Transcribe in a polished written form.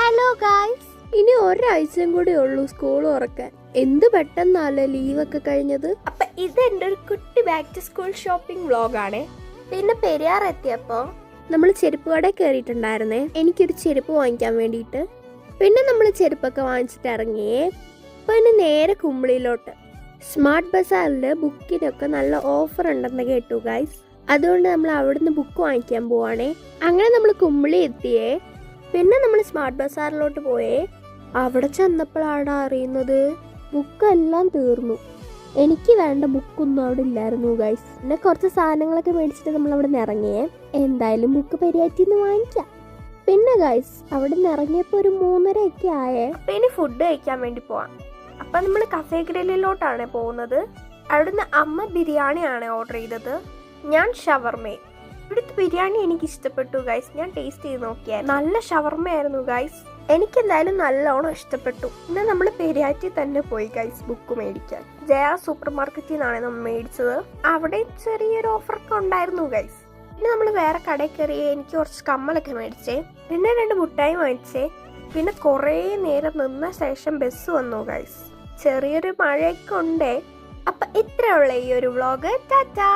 Hello guys, ഇനി ഒരാഴ്ചയും കൂടി ഉള്ളൂ സ്കൂൾ തുറക്കാൻ. എന്ത് പെട്ടെന്നല്ലേ ലീവൊക്കെ കഴിഞ്ഞത്. അപ്പൊ ഇത് എൻ്റെ ഒരു കുട്ടി ബാക്ക് ടു സ്കൂൾ ഷോപ്പിംഗ് വ്ളോഗാണ്. പിന്നെ പെരിയാർ എത്തിയപ്പോ നമ്മൾ ചെരുപ്പ് കടയിൽ കയറിയിട്ടുണ്ടായിരുന്നേ, എനിക്കൊരു ചെരുപ്പ് വാങ്ങിക്കാൻ വേണ്ടിയിട്ട്. പിന്നെ നമ്മൾ ചെരുപ്പൊക്കെ വാങ്ങിച്ചിട്ട് ഇറങ്ങിയേ. പിന്നെ നേരെ കുമ്പിളിയിലോട്ട്. സ്മാർട്ട് ബസാറിൽ ബുക്കിനൊക്കെ നല്ല ഓഫർ ഉണ്ടെന്ന് കേട്ടു ഗൈസ്. അതുകൊണ്ട് നമ്മൾ അവിടുന്ന് ബുക്ക് വാങ്ങിക്കാൻ പോവാണേ. അങ്ങനെ നമ്മൾ കുമ്പിളി എത്തിയേ. പിന്നെ നമ്മൾ സ്മാർട്ട് ബസാറിലോട്ട് പോയേ. അവിടെ ചെന്നപ്പോഴാണ് അറിയുന്നത് ബുക്കെല്ലാം തീർന്നു. എനിക്ക് വേണ്ട ബുക്കൊന്നും അവിടെ ഇല്ലായിരുന്നു ഗൈസ്. പിന്നെ കുറച്ച് സാധനങ്ങളൊക്കെ മേടിച്ചിട്ട് നമ്മൾ അവിടെ നിന്ന് ഇറങ്ങിയേ. എന്തായാലും ബുക്ക് പെരിയാറ്റിന്ന് വാങ്ങിക്കാം. പിന്നെ ഗൈസ് അവിടെ നിന്ന് ഇറങ്ങിയപ്പോൾ ഒരു 3:30 ആയേ. അപ്പം ഇനി ഫുഡ് കഴിക്കാൻ വേണ്ടി പോവാം. അപ്പം നമ്മൾ കഫേ ഗ്രില്ലിലോട്ടാണ് പോകുന്നത്. അവിടുന്ന് അമ്മ ബിരിയാണിയാണ് ഓർഡർ ചെയ്തത്, ഞാൻ ഷവർമേ. ഇവിടുത്തെ ബിരിയാണി എനിക്ക് ഇഷ്ടപ്പെട്ടു ഗൈസ്. ഞാൻ ടേസ്റ്റ് ചെയ്ത് നോക്കിയാൽ നല്ല ഷവർമയായിരുന്നു ഗൈസ്. എനിക്ക് എന്തായാലും നല്ലോണം ഇഷ്ടപ്പെട്ടു. പിന്നെ നമ്മൾ പെരിയാറ്റി തന്നെ പോയി ഗൈസ് ബുക്ക് മേടിക്കാൻ. ജയ സൂപ്പർ മാർക്കറ്റിൽ നിന്നാണ് നമ്മൾ മേടിച്ചത്. അവിടെ ചെറിയൊരു ഓഫറൊക്കെ ഉണ്ടായിരുന്നു ഗൈസ്. പിന്നെ നമ്മൾ വേറെ കടയിൽ കയറി എനിക്ക് കുറച്ച് കമ്മലൊക്കെ മേടിച്ചേ. പിന്നെ 2 മുട്ടായി വാങ്ങിച്ചേ. പിന്നെ കുറേ നേരം നിന്ന ശേഷം ബസ് വന്നു ഗൈസ്. ചെറിയൊരു മഴയൊക്കെ ഉണ്ടേ. അപ്പൊ ഇത്രയുള്ള ഈ ഒരു വ്ളോഗ്. ടാറ്റാ.